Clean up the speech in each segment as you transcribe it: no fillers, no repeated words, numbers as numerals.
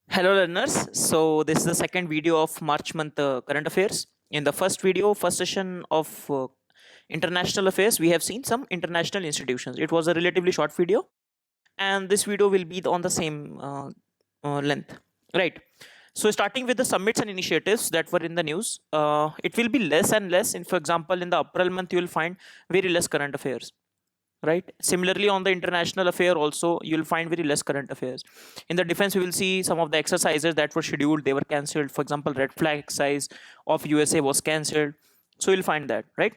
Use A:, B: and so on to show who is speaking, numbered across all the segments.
A: Hello learners. So this is the second video of March month current affairs. In the first session of international affairs, we have seen some international institutions. It was a relatively short video, and this video will be on the same length, right? So starting with the summits and initiatives that were in the news, it will be less and less. For example, in the April month, you will find very less current affairs, right? Similarly, on the international affair also, you'll find very less current affairs. In the defense, we will see some of the exercises that were scheduled, they were cancelled. For example, red flag exercise of USA was cancelled, so you'll find that, right?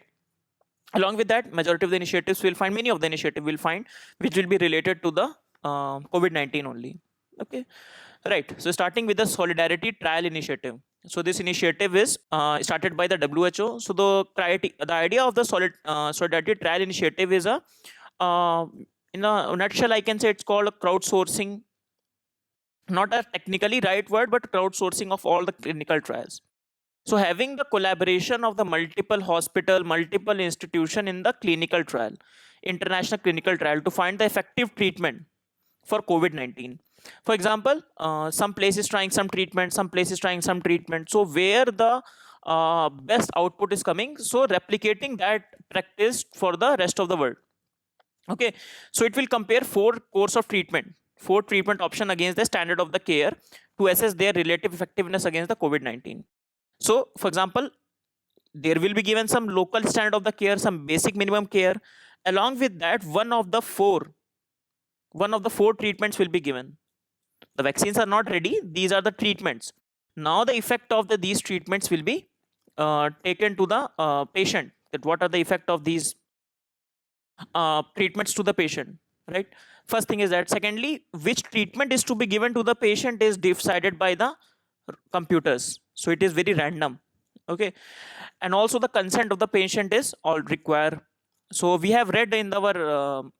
A: Along with that, majority of the initiatives will find, many of the initiative will find, which will be related to the COVID-19 only. Okay, right. So starting with the solidarity trial initiative. So this initiative is started by the WHO. So the idea of the solidarity trial initiative is uh, in a nutshell, I can say it's called a crowdsourcing, not a technically right word, but crowdsourcing of all the clinical trials. So having the collaboration of the multiple hospital, multiple institution in the clinical trial, international clinical trial, to find the effective treatment for COVID-19. For example, some places trying some treatment, some places trying some treatment. So where the best output is coming, so replicating that practice for the rest of the world. Okay, so it will compare four treatment option against the standard of the care to assess their relative effectiveness against the COVID-19. So, for example, there will be given some local standard of the care, some basic minimum care. Along with that, one of the four treatments will be given. The vaccines are not ready; these are the treatments. Now, the effect of these treatments will be taken to the patient. That what are the effect of these treatments to the patient, right? First thing is that. Secondly, which treatment is to be given to the patient is decided by the computers, so it is very random. Okay, and also the consent of the patient is all required. So we have read in our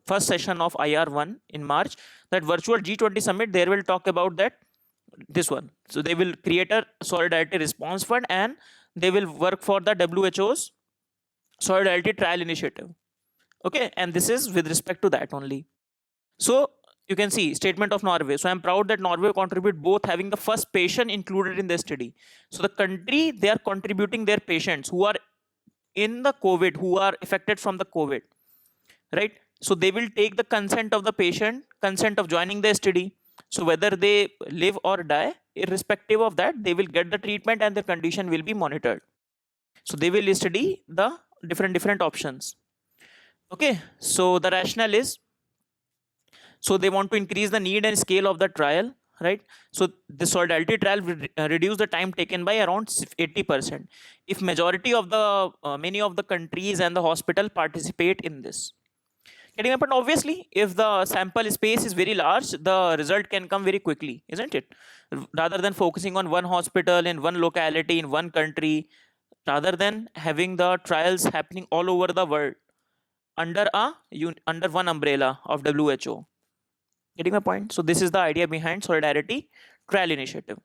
A: first session of IR1 in March that virtual G20 summit, they will talk about that, this one. So they will create a solidarity response fund, and they will work for the WHO's solidarity trial initiative. Okay, and this is with respect to that only. So you can see statement of Norway. So I'm proud that Norway contribute both having the first patient included in the study. So the country, they are contributing their patients who are in the COVID, who are affected from the COVID, right? So they will take the consent of the patient, consent of joining the study. So whether they live or die, irrespective of that, they will get the treatment and the condition will be monitored. So they will study the different options. Okay, so the rationale is, so they want to increase the need and scale of the trial, right? So the solidarity trial will reduce the time taken by around 80% if majority of the many of the countries and the hospital participate in this. Getting up, and obviously if the sample space is very large, the result can come very quickly, isn't it? Rather than focusing on one hospital in one locality in one country, rather than having the trials happening all over the world under under one umbrella of WHO. Getting my point? So this is the idea behind solidarity trial initiative.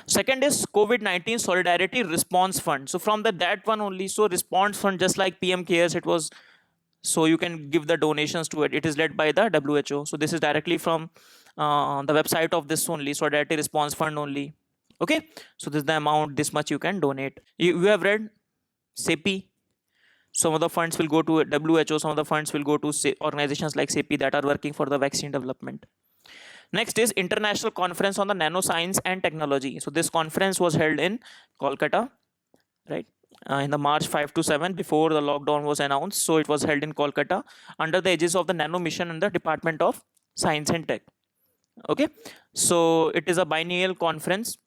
A: Second is COVID-19 solidarity response fund. So from that one only, so response fund, just like PM cares, it was, so you can give the donations to it. It is led by the WHO. So this is directly from the website of this only, solidarity response fund only. Okay, so this is the amount, this much you can donate. You have read CEPI. Some of the funds will go to WHO, some of the funds will go to organizations like CEPI that are working for the vaccine development. Next is International Conference on the Nanoscience and Technology. So this conference was held in Kolkata, right? In the March 5 to 7, before the lockdown was announced. So it was held in Kolkata under the aegis of the Nano Mission and the Department of Science and Tech. Okay, so it is a biennial conference,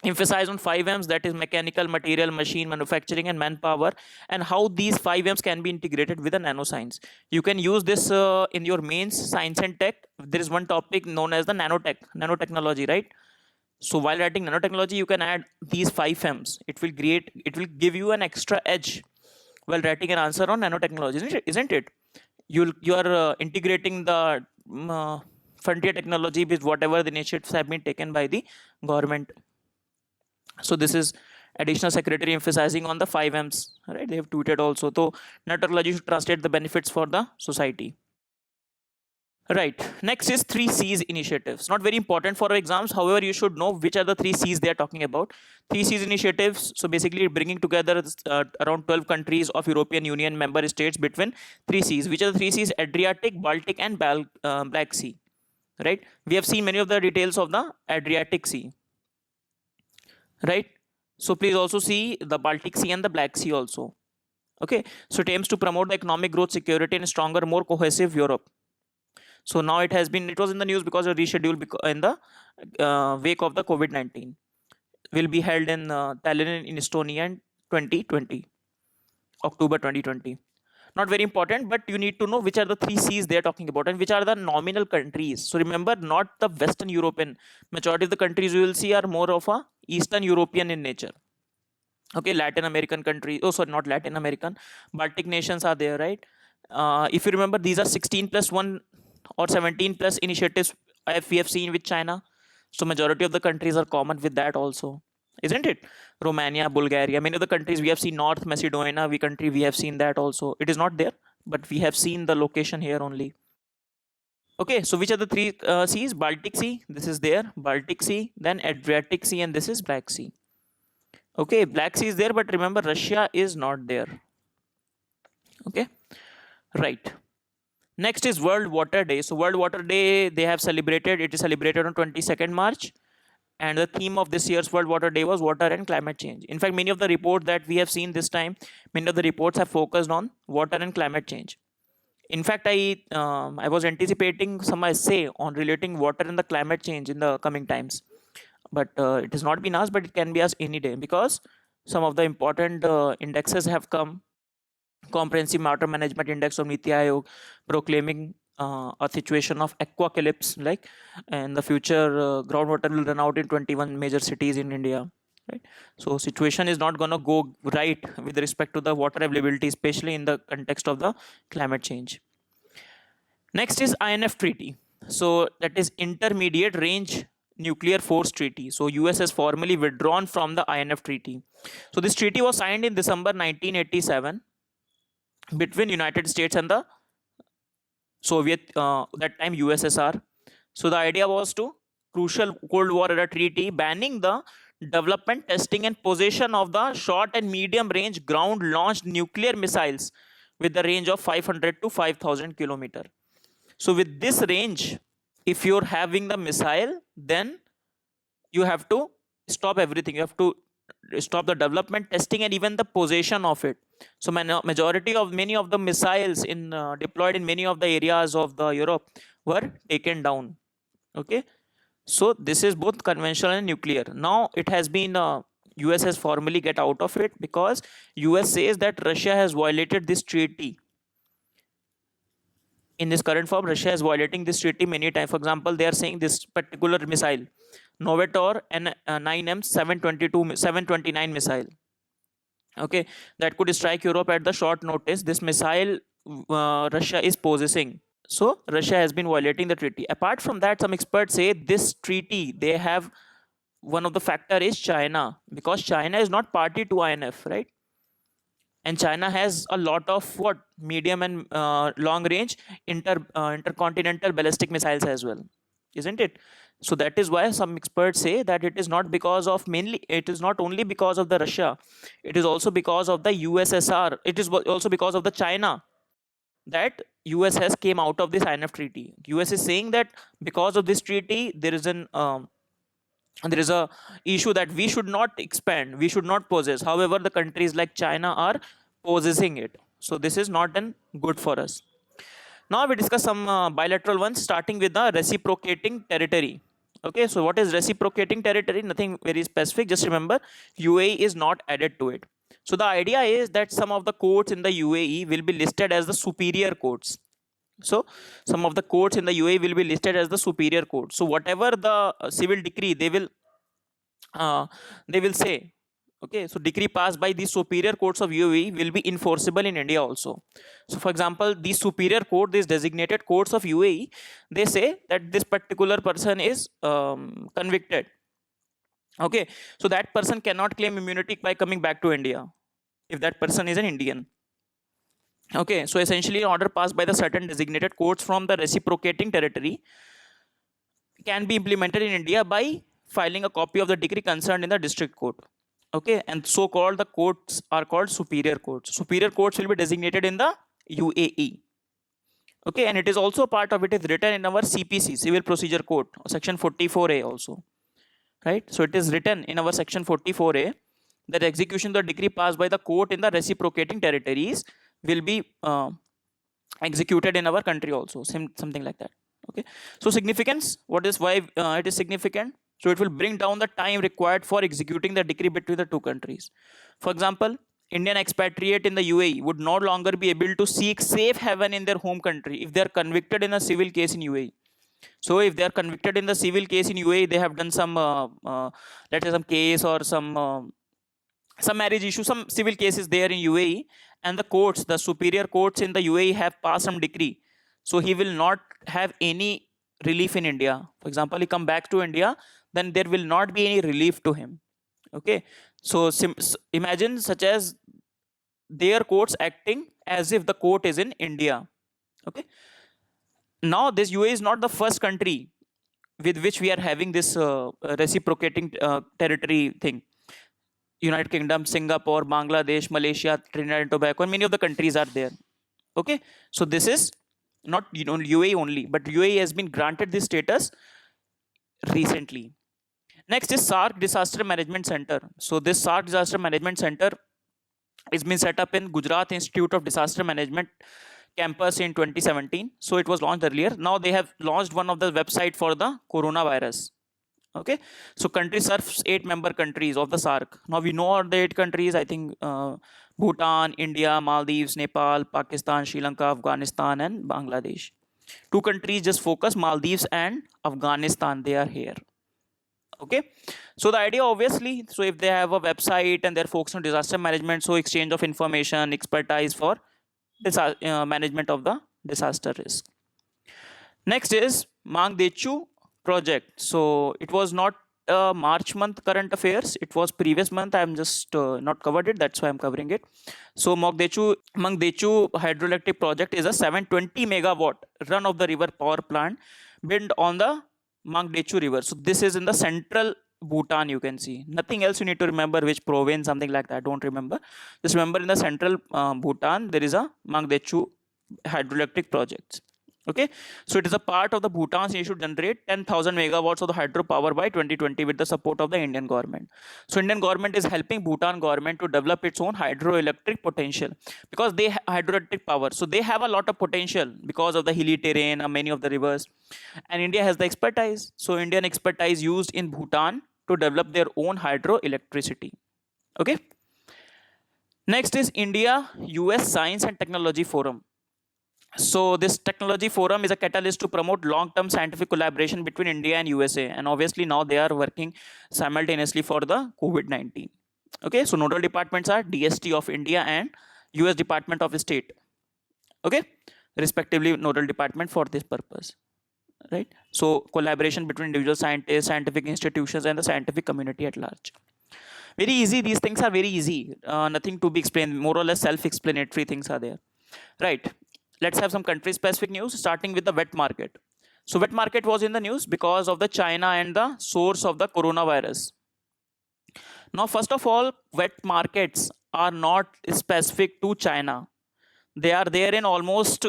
A: emphasize on 5Ms, that is mechanical, material, machine, manufacturing, and manpower, and how these 5Ms can be integrated with the nanoscience. You can use this in your mains, science and tech. There is one topic known as the nanotechnology, right? So while writing nanotechnology, you can add these 5Ms. It will give you an extra edge while writing an answer on nanotechnology, isn't it? You are integrating the frontier technology with whatever the initiatives have been taken by the government. So this is additional secretary emphasizing on the 5Ms, right? They have tweeted also. So nanotechnology should translate the benefits for the society. Right. Next is three C's initiatives. Not very important for our exams. However, you should know which are the three C's they are talking about. Three C's initiatives. So basically, bringing together around 12 countries of European Union member states between three C's. Which are the three C's? Adriatic, Baltic, and Black Sea. Right. We have seen many of the details of the Adriatic Sea. Right. So please also see the Baltic Sea and the Black Sea also. Okay. So it aims to promote the economic growth, security, and stronger, more cohesive Europe. So now it was in the news because of rescheduled in the wake of the COVID-19. Will be held in Tallinn in Estonia in 2020, October 2020. Not very important, but you need to know which are the three C's they are talking about and which are the nominal countries. So remember, not the Western European. Majority of the countries you will see are more of a Eastern European in nature. Okay, Latin American countries. Oh, sorry, not Latin American. Baltic nations are there, right? If you remember, these are 16 plus 1 or 17 plus initiatives we have seen with China. So majority of the countries are common with that also, isn't it? Romania, Bulgaria, many of the countries we have seen. North Macedonia, we have seen that also. It is not there, but we have seen the location here only. Okay, so which are the three seas? Baltic Sea, this is there. Baltic Sea, then Adriatic Sea, and this is Black Sea. Okay, Black Sea is there, but remember Russia is not there. Okay, right. Next is World Water Day. So World Water Day, they have celebrated. It is celebrated on 22nd March. And the theme of this year's World Water Day was water and climate change. In fact, many of the reports that we have seen this time, many of the reports have focused on water and climate change. In fact, I was anticipating some essay on relating water and the climate change in the coming times, but it has not been asked. But it can be asked any day because some of the important indexes have come. Comprehensive Water Management Index of Niti Aayog proclaiming a situation of aquacalypse, like in the future groundwater will run out in 21 major cities in India. Right, so situation is not going to go right with respect to the water availability, especially in the context of the climate change. Next is INF Treaty. So that is Intermediate Range Nuclear Force Treaty. So US has formally withdrawn from the INF Treaty. So this treaty was signed in December 1987 between United States and the Soviet, that time USSR. So the idea was to crucial Cold War era treaty banning the development, testing, and possession of the short and medium range ground launched nuclear missiles with the range of 500 to 5,000 kilometer. So with this range, if you're having the missile, then you have to stop everything. You have to stop the development, testing, and even the possession of it. So majority of many of the missiles in deployed in many of the areas of the Europe were taken down. Okay, so this is both conventional and nuclear. Now it has been US has formally get out of it because US says that Russia has violated this treaty. In this current form, Russia is violating this treaty many times. For example, they are saying this particular missile, Novator N9M 729 missile. Okay, that could strike Europe at the short notice. This missile Russia is possessing. So Russia has been violating the treaty. Apart from that, some experts say this treaty, they have one of the factor is China, because China is not party to INF, right? And China has a lot of what medium and long range intercontinental ballistic missiles as well, isn't it? So that is why some experts say that it is not because of mainly, it is not only because of the Russia, it is also because of the USSR, it is also because of the China that US has came out of this INF treaty. US is saying that because of this treaty there is a issue that we should not expand, we should not possess. However, the countries like China are possessing it. So this is not an good for us. Now we discuss some bilateral ones, starting with the reciprocating territory. Okay, so what is reciprocating territory? Nothing very specific. Just remember, UAE is not added to it. So the idea is that some of the courts in the UAE will be listed as the superior courts. So some of the courts in the UAE will be listed as the superior court. So whatever the civil decree they will say, okay, so decree passed by the superior courts of UAE will be enforceable in India also. So for example, the superior court, these designated courts of UAE, they say that this particular person is convicted. Okay, so that person cannot claim immunity by coming back to India if that person is an Indian. Okay, so essentially an order passed by the certain designated courts from the reciprocating territory can be implemented in India by filing a copy of the decree concerned in the district court. Okay, and so called the courts are called superior courts. Superior courts will be designated in the UAE. Okay, and it is also part of it is written in our CPC, Civil Procedure Code, section 44A also. Right, so it is written in our section 44A that execution of the decree passed by the court in the reciprocating territories will be executed in our country also, something like that. Okay, so significance, what is why it is significant? So it will bring down the time required for executing the decree between the two countries. For example, Indian expatriate in the UAE would no longer be able to seek safe haven in their home country if they are convicted in a civil case in UAE. So if they are convicted in the civil case in UAE, they have done some let's say some case or some marriage issue, some civil cases there in UAE, and the courts, the superior courts in the UAE have passed some decree. So he will not have any relief in India. For example, he come back to India, then there will not be any relief to him. Okay, so imagine such as their courts acting as if the court is in India. Okay, now this UAE is not the first country with which we are having this reciprocating territory thing. United Kingdom, Singapore, Bangladesh, Malaysia, Trinidad and Tobago, and many of the countries are there. Okay, so this is not UAE only, but UAE has been granted this status recently. Next is SARC Disaster Management Center. So this SARC Disaster Management Center has been set up in Gujarat Institute of Disaster Management campus in 2017. So it was launched earlier. Now they have launched one of the website for the coronavirus. Okay, so country serves 8 member countries of the SARC. Now we know all the 8 countries. I think Bhutan, India, Maldives, Nepal, Pakistan, Sri Lanka, Afghanistan, and Bangladesh. 2 countries just focus, Maldives and Afghanistan. They are here. Okay, so the idea obviously, so if they have a website and they're focused on disaster management, so exchange of information, expertise for management of the disaster risk. Next is Mangdechu project. So it was not March month current affairs, it was previous month. I'm just not covered it, that's why I'm covering it. So Mangdechu hydroelectric project is a 720 megawatt run of the river power plant built on the Mangdechu river. So this is in the central Bhutan, you can see. Nothing else you need to remember, which province, something like that, don't remember. Just remember in the central Bhutan, there is a Mangdechu hydroelectric project. Okay, so it is a part of the Bhutan's initiative to generate 10,000 megawatts of the hydropower by 2020 with the support of the Indian government. So Indian government is helping Bhutan government to develop its own hydroelectric potential because they have hydroelectric power. So they have a lot of potential because of the hilly terrain and many of the rivers. And India has the expertise. So Indian expertise used in Bhutan to develop their own hydroelectricity. Okay. Next is India US Science and Technology Forum. So this technology forum is a catalyst to promote long-term scientific collaboration between India and USA, and obviously now they are working simultaneously for the COVID-19. Okay, so nodal departments are DST of India and US Department of State. Okay, respectively nodal department for this purpose. Right. So collaboration between individual scientists, scientific institutions, and the scientific community at large. Very easy. These things are very easy. Nothing to be explained. More or less self-explanatory things are there. Right. Let's have some country specific news, starting with the wet market. So wet market was in the news because of the China and the source of the coronavirus. Now, first of all, wet markets are not specific to China. They are there in almost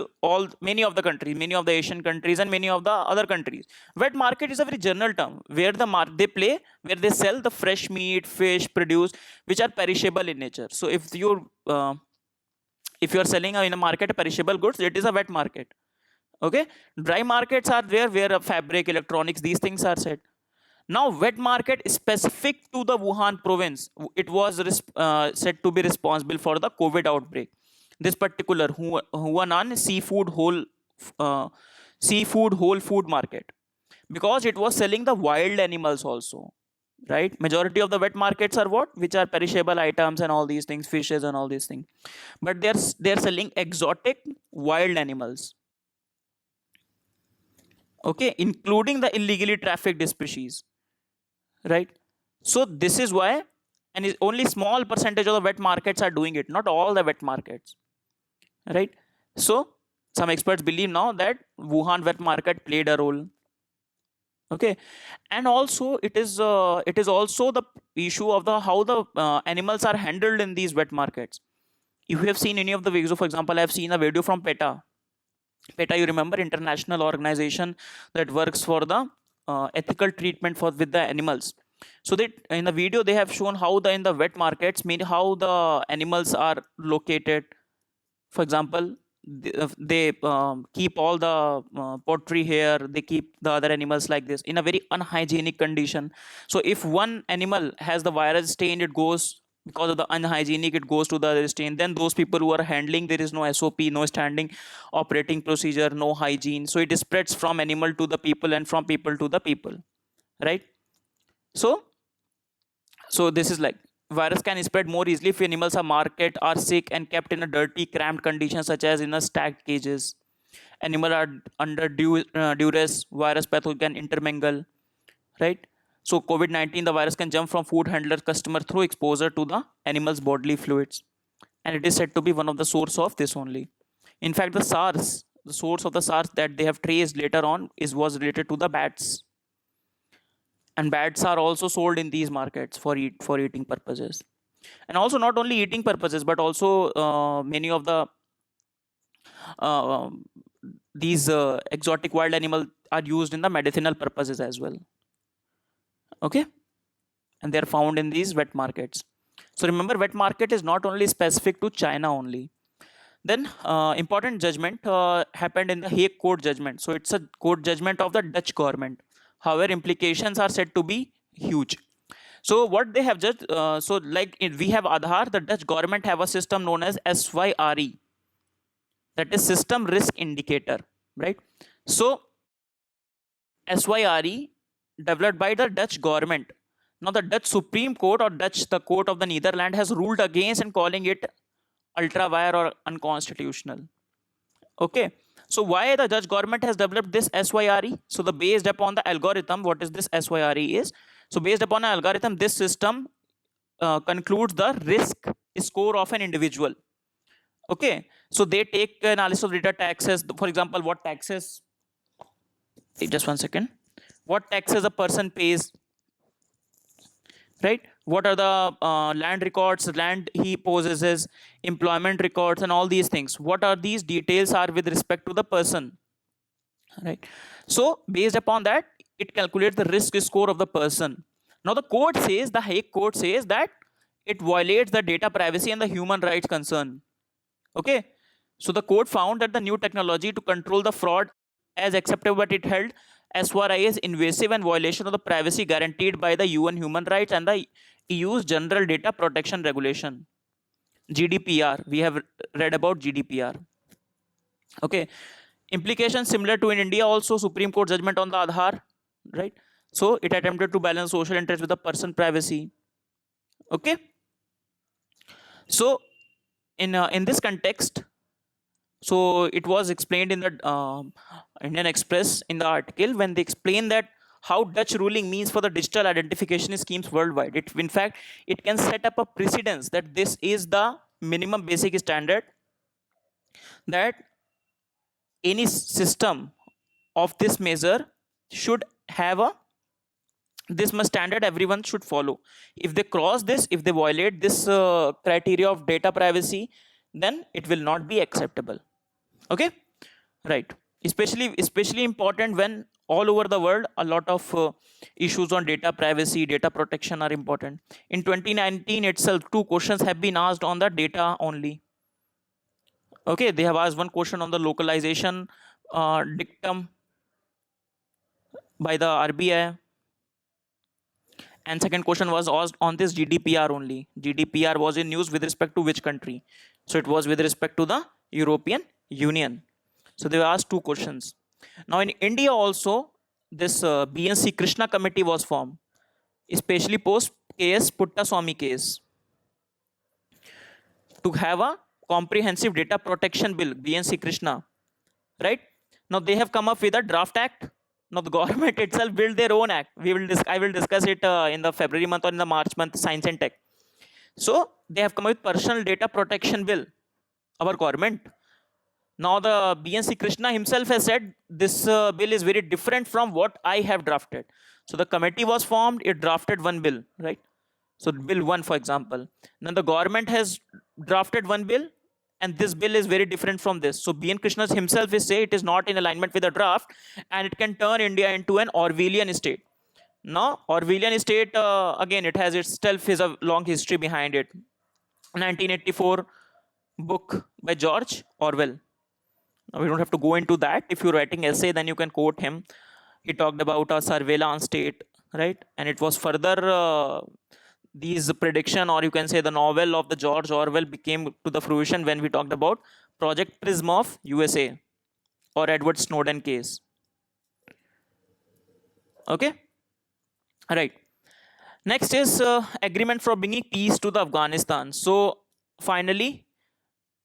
A: many of the countries, many of the Asian countries, and many of the other countries. Wet market is a very general term where where they sell the fresh meat, fish, produce, which are perishable in nature. So if you are selling in a market perishable goods, it is a wet market. Okay, dry markets are there where fabric, electronics, these things are said. Now wet market is specific to the Wuhan province. It was said to be responsible for the COVID outbreak. This particular Huanan seafood whole food market, because it was selling the wild animals also. Right, majority of the wet markets are what, which are perishable items and all these things, fishes and all these things, but they're selling exotic wild animals. Okay, including the illegally trafficked species. Right, so this is why, and only small percentage of the wet markets are doing it, not all the wet markets. right? So some experts believe now that Wuhan wet market played a role. Okay, and also it is also the issue of the how the animals are handled in these wet markets. If you have seen any of the videos, for example, I have seen a video from PETA. PETA, you remember, international organization that works for the ethical treatment for with the animals. So that in the video they have shown how the in the wet markets, mean how the animals are located. For example, they keep all the poultry here, they keep the other animals like this in a very unhygienic condition. So if one animal has the virus stain, it goes, because of the unhygienic, it goes to the other stain. Then those people who are handling, there is no SOP, no standing operating procedure, no hygiene, so it spreads from animal to the people and from people to the people, right? So so this is like, virus can spread more easily if animals are market are sick and kept in a dirty, cramped condition, such as in a stacked cages. Animal are under duress, virus pathogen can intermingle, right? So COVID-19, the virus can jump from food handler customer through exposure to the animal's bodily fluids, and it is said to be one of the source of this only. In fact, the source of the SARS that they have traced later on is was related to the bats, and bats are also sold in these markets for eating purposes. And also not only eating purposes, but also many of the uh, these exotic wild animals are used in the medicinal purposes as well. Okay, and they are found in these wet markets. So remember, wet market is not only specific to China only. Then important judgment happened in the Hague Court judgment. So it's a court judgment of the Dutch government. However, implications are said to be huge. So what they have just so like we have Aadhaar, the Dutch government have a system known as SYRE, that is System Risk Indicator, right? So SYRE developed by the Dutch government. Now the Dutch Supreme Court, or the court of the Netherlands, has ruled against and calling it ultra vire or unconstitutional. Okay. So why the Dutch government has developed this SYRE? So the based upon the algorithm, what is this SYRE is? So based upon an algorithm, this system concludes the risk score of an individual. Okay. So they take analysis of data, taxes, for example, what taxes, just one second, what taxes a person pays, right? What are the land records, land he possesses, employment records, and all these things. What are these details are with respect to the person, right? So based upon that, it calculates the risk score of the person. Now the court says, the Hague Court says that it violates the data privacy and the human rights concern. Okay. So the court found that the new technology to control the fraud as acceptable, but it held SYRE is invasive and violation of the privacy guaranteed by the UN human rights and the EU's General Data Protection Regulation, GDPR. We have read about GDPR. Okay. Implications similar to in India also, Supreme Court judgment on the Aadhaar, right? So it attempted to balance social interest with the person privacy. Okay. So in this context, so it was explained in the Indian Express in the article, when they explain that how Dutch ruling means for the digital identification schemes worldwide. It, in fact, it can set up a precedence that this is the minimum basic standard that any system of this measure should have a, this must standard everyone should follow. If they cross this, if they violate this criteria of data privacy, then it will not be acceptable. Okay, right? Especially important when all over the world a lot of issues on data privacy, data protection are important. In 2019 itself, 2 questions have been asked on the data only. Okay, they have asked one question on the localization dictum by the RBI, and second question was asked on this GDPR only. GDPR was in news with respect to which country? So it was with respect to the European Union. So they were asked 2 questions. Now in India also, this BNC Krishna committee was formed, especially post KS Puttaswamy case, to have a comprehensive data protection bill, BNC Krishna, right? Now they have come up with a draft act. Now the government itself built their own act. I will discuss it in the February month or in the March month, Science and Tech. So they have come up with personal data protection bill, our government. Now the BNC Krishna himself has said this bill is very different from what I have drafted. So the committee was formed, it drafted one bill, right? So bill 1, for example. Then the government has drafted one bill, and this bill is very different from this. So BN Krishna himself is say it is not in alignment with the draft, and it can turn India into an Orwellian state. Now Orwellian state, again, it has itself is a long history behind it. 1984 book by George Orwell. Now, we don't have to go into that. If you're writing essay, then you can quote him. He talked about a surveillance state, right? And it was further these prediction, or you can say the novel of the George Orwell became to the fruition when we talked about Project Prism of USA or Edward Snowden case. Okay, all right. Next is agreement for bringing peace to the Afghanistan. So finally,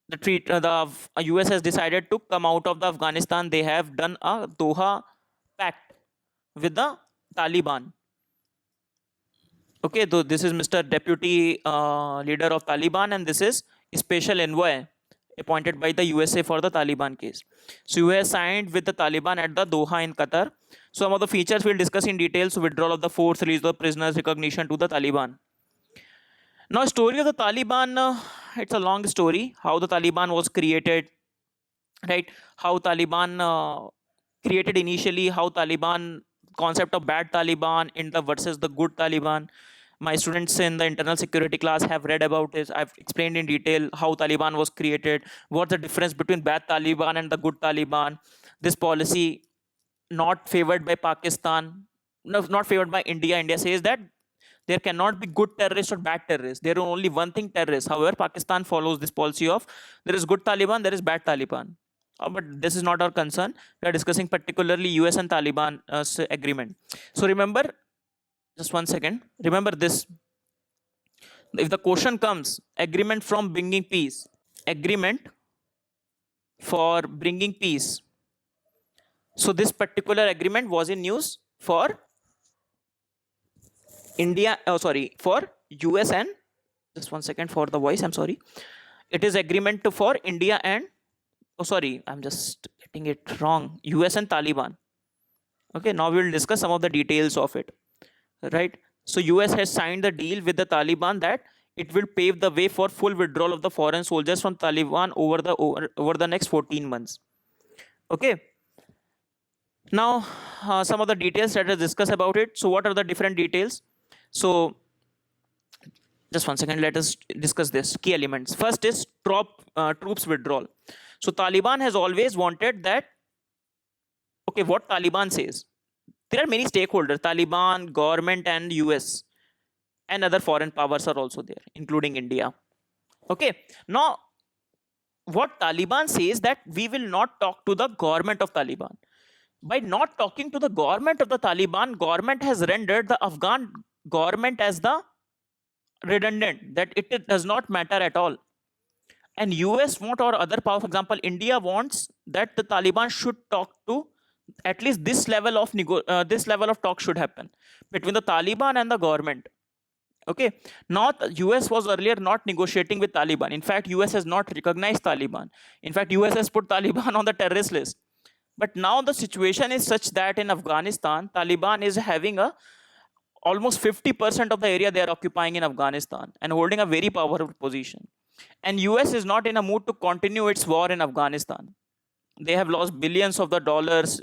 A: the US has decided to come out of the Afghanistan. They have done a Doha pact with the Taliban. Okay, so this is Mr. Deputy Leader of Taliban, and this is Special Envoy appointed by the USA for the Taliban case. So US signed with the Taliban at the Doha in Qatar. Some of the features we'll discuss in detail. So withdrawal of the force, release of prisoners, recognition to the Taliban. Now, story of the Taliban, it's a long story. How the Taliban was created, right? How Taliban created initially, how Taliban, concept of bad Taliban in the versus the good Taliban. My students in the internal security class have read about this. I've explained in detail how Taliban was created, what's the difference between bad Taliban and the good Taliban. This policy not favored by Pakistan, no, not favored by India. India says that there cannot be good terrorists or bad terrorists. There are only one thing, terrorists. However, Pakistan follows this policy of there is good Taliban, there is bad Taliban. But this is not our concern. We are discussing particularly US and Taliban agreement. So remember, just one second. Remember this. If the question comes, agreement from bringing peace, agreement for bringing peace. So this particular agreement was in news for India, for US and, just one second for the voice, I'm sorry. It is agreement for India and, I'm just getting it wrong, US and Taliban. Okay, now we will discuss some of the details of it, right? So US has signed the deal with the Taliban that it will pave the way for full withdrawal of the foreign soldiers from Taliban over the next 14 months. Okay. Now, some of the details that are discussed about it. So what are the different details? So just one second, let us discuss this. Key elements. First is troops withdrawal. So Taliban has always wanted that, okay, what Taliban says. There are many stakeholders, Taliban, government and US. And other foreign powers are also there, including India. Okay, now what Taliban says that we will not talk to the government of Taliban. By not talking to the government of the Taliban, government has rendered the Afghan government as the redundant, that it does not matter at all. And US want, or other power, for example, India wants that the Taliban should talk to at least this level of talk should happen between the Taliban and the government. Okay, not US was earlier not negotiating with Taliban. In fact, US has not recognized Taliban. In fact, US has put Taliban on the terrorist list. But now the situation is such that in Afghanistan, Taliban is having almost 50% of the area they are occupying in Afghanistan and holding a very powerful position. And US is not in a mood to continue its war in Afghanistan. They have lost billions of the dollars,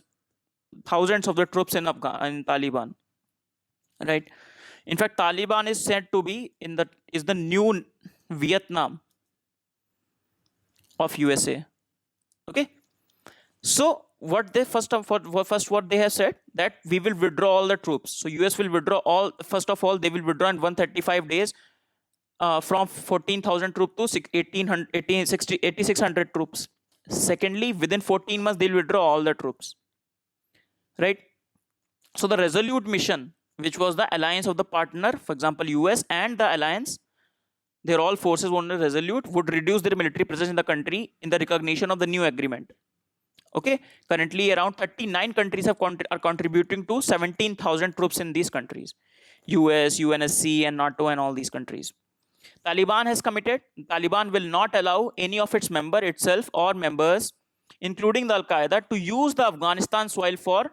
A: thousands of the troops in Taliban, right? In fact, Taliban is said to be is the new Vietnam of USA. Okay, so what they first what they have said that we will withdraw all the troops. So US will withdraw all. First of all, they will withdraw in 135 days from 14,000 troops to 8,600 troops. Secondly, within 14 months, they'll withdraw all the troops. Right? So the Resolute mission, which was the alliance of the partner, for example, US and the alliance, their all forces under Resolute would reduce their military presence in the country in the recognition of the new agreement. Okay, currently around 39 countries are contributing to 17,000 troops in these countries. US, UNSC and NATO and all these countries. Taliban has committed, Taliban will not allow any of its member itself or members including the Al-Qaeda, to use the Afghanistan soil for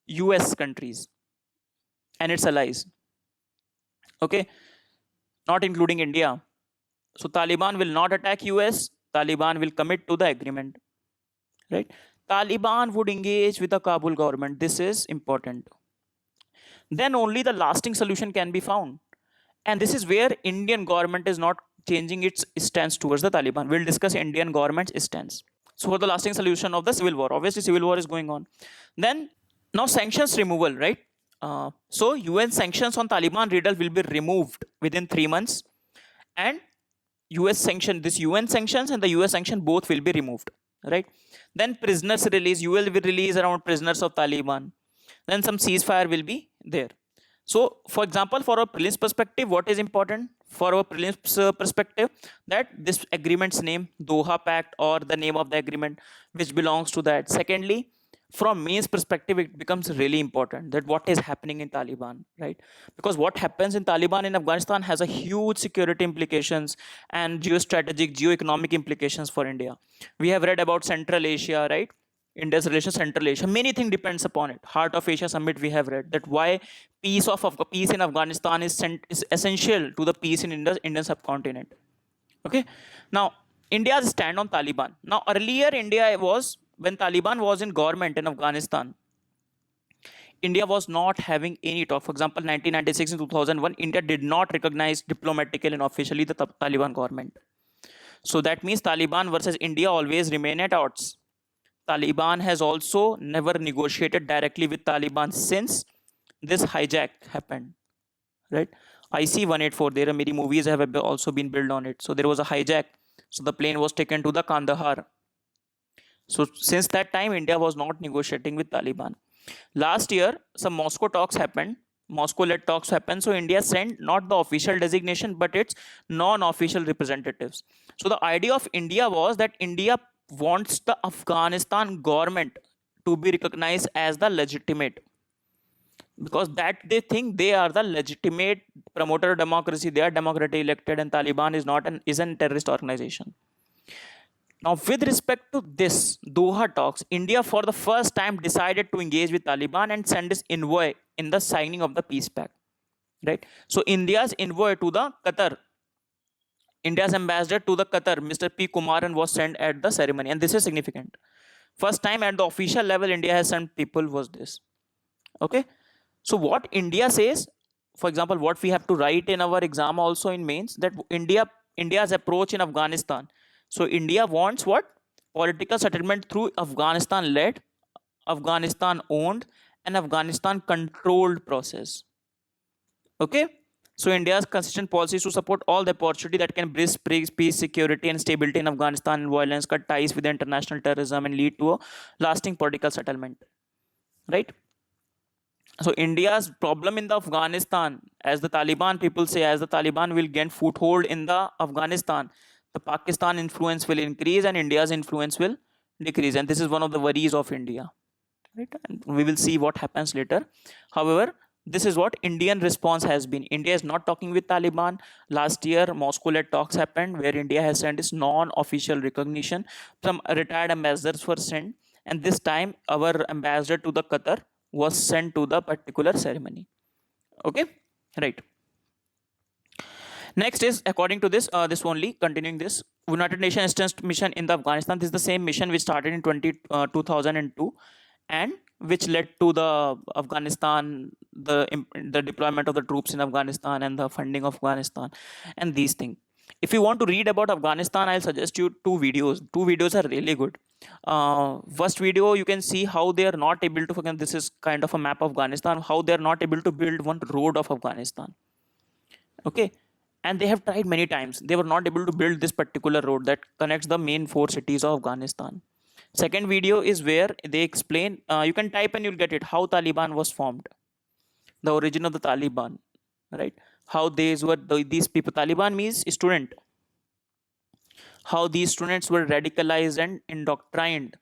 A: US countries and its allies. Okay, not including India. So Taliban will not attack US. Taliban will commit to the agreement. Right? Taliban would engage with the Kabul government. This is important. Then only the lasting solution can be found. And this is where Indian government is not changing its stance towards the Taliban. We'll discuss Indian government's stance. So for the lasting solution of the civil war, obviously civil war is going on. Then now sanctions removal, right? So UN sanctions on Taliban leader will be removed within 3 months, and this UN sanctions and the US sanction both will be removed, right? Then prisoners release, you will release around prisoners of Taliban. Then some ceasefire will be there. So, for example, for a prelims perspective, what is important for our prelims perspective, that this agreement's name, Doha Pact, or the name of the agreement which belongs to that. Secondly, from mains perspective, it becomes really important that what is happening in Taliban, right? Because what happens in Taliban in Afghanistan has a huge security implications and geostrategic, geoeconomic implications for India. We have read about Central Asia, right? India's relation Central Asia. Many things depends upon it. Heart of Asia Summit, we have read that why peace in Afghanistan is essential to the peace in Indian subcontinent. Okay. Now, India's stand on Taliban. Now, earlier India was, when Taliban was in government in Afghanistan, India was not having any talk. For example, 1996 and 2001, India did not recognize diplomatically and officially the Taliban government. So that means Taliban versus India always remain at odds. Taliban has also never negotiated directly with Taliban since this hijack happened, right? IC-184, there are many movies have also been built on it. So there was a hijack. So the plane was taken to the Kandahar. So since that time, India was not negotiating with Taliban. Last year, some Moscow talks happened. Moscow-led talks happened. So India sent not the official designation, but its non-official representatives. So the idea of India was that India wants the Afghanistan government to be recognized as the legitimate, because that they think they are the legitimate promoter of democracy. They are democratically elected, and Taliban is a terrorist organization. Now, with respect to this Doha talks, India for the first time decided to engage with Taliban and send its envoy in the signing of the peace pact, right? So India's envoy to the Qatar, India's ambassador to the Qatar, Mr. P. Kumaran, was sent at the ceremony, and this is significant. First time at the official level India has sent people was this. Okay, so what India says, for example, what we have to write in our exam also in mains, that India's approach in Afghanistan. So India wants what? Political settlement through Afghanistan-led, Afghanistan-owned, and Afghanistan-controlled process. Okay. So India's consistent policy is to support all the opportunity that can bring peace, security, and stability in Afghanistan, and violence, cut ties with international terrorism, and lead to a lasting political settlement. Right? So India's problem in the Afghanistan, as the Taliban people say, as the Taliban will gain foothold in the Afghanistan, the Pakistan influence will increase and India's influence will decrease. And this is one of the worries of India. Right? And we will see what happens later. However, this is what Indian response has been. India is not talking with Taliban. Last year, Moscow-led talks happened where India has sent its non-official recognition. Some retired ambassadors were sent. And this time, our ambassador to the Qatar was sent to the particular ceremony. Okay, right. Next is, according to this, continuing this, United Nations Assistance Mission in the Afghanistan. This is the same mission which started in 2002 and which led to the Afghanistan, the deployment of the troops in Afghanistan and the funding of Afghanistan and these things. If you want to read about Afghanistan, I'll suggest you two videos. Two videos are really good. First video, you can see how they are not able to, again, this is kind of a map of Afghanistan, how they are not able to build one road of Afghanistan. Okay. And they have tried many times. They were not able to build this particular road that connects the main 4 cities of Afghanistan. Second video is where they explain, you can type and you'll get it, how Taliban was formed. The origin of the Taliban, right? How these people, Taliban means student. How these students were radicalized and indoctrined,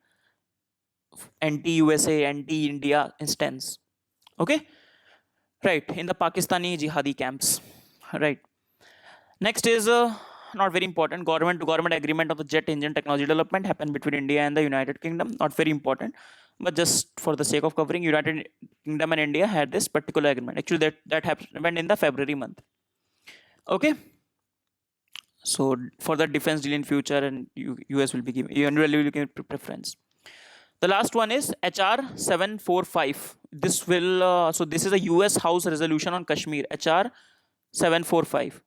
A: anti-USA, anti-India instance. Okay? Right, in the Pakistani jihadi camps. Right. Next is not very important. Government to government agreement of the jet engine technology development happened between India and the United Kingdom. Not very important, but just for the sake of covering, United Kingdom and India had this particular agreement. Actually, that happened in the February month. Okay. So for the defense deal in future, and US will be giving, will be giving preference. The last one is HR 745. This will so this is a US House resolution on Kashmir, HR 745,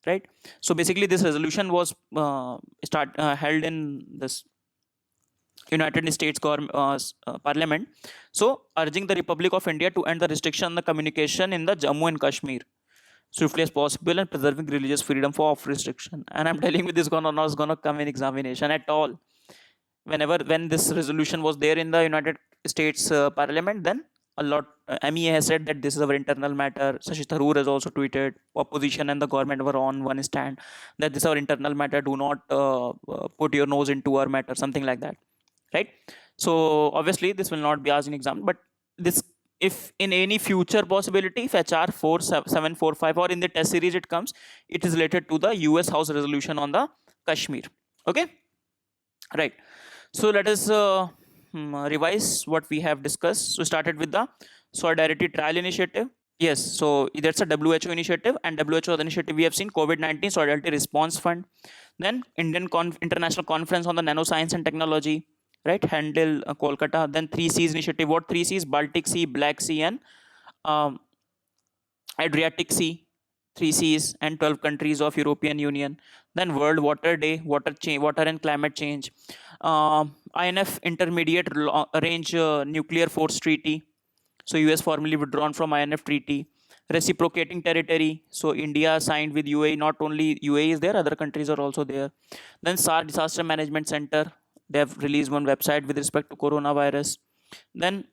A: right? So basically, this resolution was held in this United States Parliament. So urging the Republic of India to end the restriction on the communication in the Jammu and Kashmir swiftly as possible and preserving religious freedom for off restriction. And I'm telling you, this not gonna come in examination at all. When this resolution was there in the United States Parliament, then a lot MEA has said that this is our internal matter. Shashi Tharoor has also tweeted, opposition and the government were on one stand, that this is our internal matter. Do not put your nose into our matter, something like that, right? So obviously this will not be asked in exam, but this, if in any future possibility, if HR 745 or in the test series it comes, it is related to the US House resolution on the Kashmir. Okay, right. So let us revise what we have discussed. So started with the Solidarity Trial Initiative. Yes, so that's a WHO initiative, and WHO initiative we have seen COVID-19 Solidarity Response Fund. Then International Conference on the Nanoscience and Technology, right? Handle Kolkata. Then 3 Seas initiative. What 3 Seas? Baltic Sea, Black Sea, and Adriatic Sea. 3 Seas and 12 countries of European Union. Then World Water Day, water and climate change. INF Intermediate Range Nuclear Force Treaty. So US formally withdrawn from INF treaty. Reciprocating territory. So India signed with UAE. Not only UAE is there, other countries are also there. Then SAR Disaster Management Center. They have released one website with respect to coronavirus. Then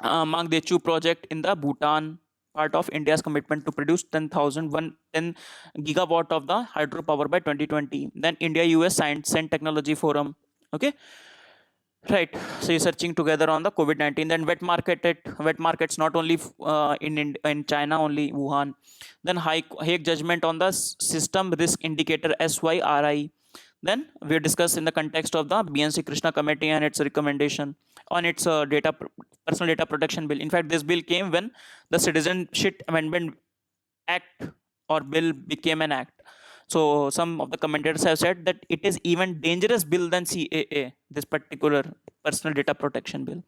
A: Mangdechu project in the Bhutan, part of India's commitment to produce 10 gigawatt of the hydropower by 2020. Then India-US Science and Technology Forum. Okay, right. So you're searching together on the COVID-19. Then wet markets not only in China, only Wuhan. Then Hague judgment on the system risk indicator SYRI. Then we discussed in the context of the BNC Krishna committee and its recommendation on its personal data protection bill. In fact, this bill came when the Citizenship Amendment Act or bill became an act. So some of the commentators have said that it is even dangerous bill than CAA, this particular personal data protection bill.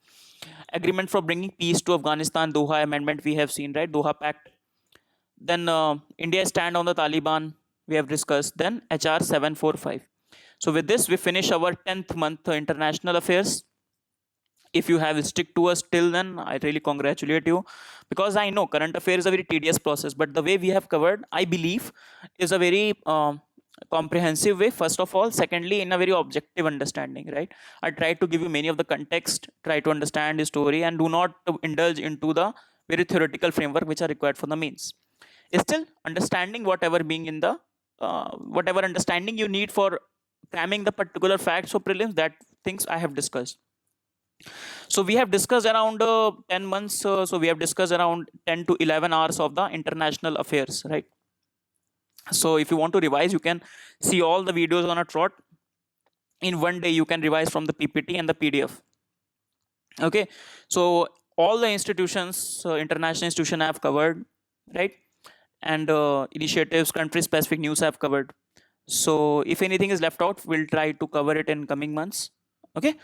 A: Agreement for bringing peace to Afghanistan, Doha Amendment we have seen, right? Doha Pact. Then India stand on the Taliban, we have discussed. Then HR 745. So with this, we finish our 10th month international affairs. If you have stick to us till then, I really congratulate you, because I know current affairs is a very tedious process, but the way we have covered, I believe, is a very comprehensive way, first of all. Secondly, in a very objective understanding, right? I try to give you many of the context, try to understand the story, and do not indulge into the very theoretical framework which are required for the means. Still, understanding whatever being in the whatever understanding you need for cramming the particular facts for prelims, that things I have discussed. So we have discussed around 10 months. So we have discussed around 10 to 11 hours of the international affairs, right? So if you want to revise, you can see all the videos on a trot. In one day, you can revise from the PPT and the PDF. Okay. So all the institutions, international institution I have covered, right? And initiatives, country-specific news I have covered. So if anything is left out, we'll try to cover it in coming months. Okay.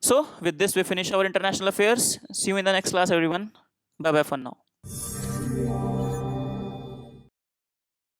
A: So with this, we finish our international affairs. See you in the next class, everyone. Bye-bye for now.